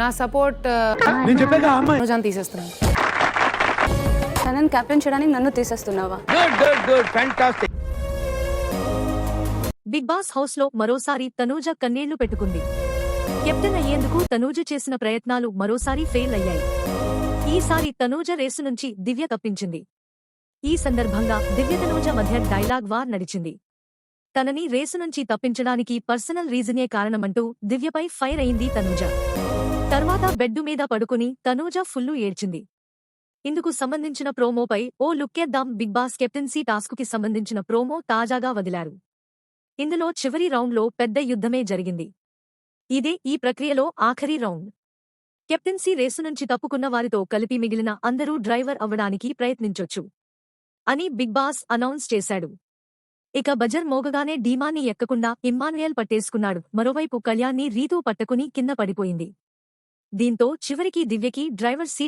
నా సపోర్ట్ నేను చెప్పాగా అమ్మాయి రోజాన్ తీసేస్తున్నాను. తనని కెప్టెన్ చేయడానికి నన్ను తీసేస్తున్నావా? Good fantastic. Big boss house లో మరోసారి తనూజ కన్నీళ్లు పెట్టుకుంది. కెప్టెన్ అయ్యేందుకు తనూజ చేసిన ప్రయత్నాలు మరోసారి ఫెయిల్ అయ్యాయి. ఈసారి తనూజ రేసు నుంచి దివ్య తప్పించింది. ఈ సందర్భంగా దివ్య తనూజ మధ్య డైలాగ్ వార్ నడిచింది. తనని రేసు నుంచి తప్పించడానికి పర్సనల్ రీజనే కారణమంటూ దివ్యపై ఫైర్ అయింది తనూజ. తర్వాత బెడ్డు మీద పడుకుని తనూజ ఫుల్లు ఏడ్చింది. ఇందుకు సంబంధించిన ప్రోమోపై ఓ లుక్కేద్దాం. బిగ్ బాస్ కెప్టెన్సీ టాస్కుకి సంబంధించిన ప్రోమో తాజాగా వదిలారు. ఇందులో చివరి రౌండ్లో పెద్ద యుద్ధమే జరిగింది. ఇదే ఈ ప్రక్రియలో ఆఖరి రౌండ్. కెప్టెన్సీ రేసు నుంచి తప్పుకున్న వారితో కలిపి మిగిలిన అందరూ డ్రైవర్ అవ్వడానికి ప్రయత్నించొచ్చు అని బిగ్ బాస్ అనౌన్స్ చేశాడు. ఇక బజర్ మోగగానే డీమాన్ని ఎక్కకుండా ఇమ్మాన్యుయల్ పట్టేసుకున్నాడు. మరోవైపు కళ్యాణ్ని రీతూ పట్టుకుని కింద పడిపోయింది. దీంతో చివరికి దివ్యకి డ్రైవర్ సీట్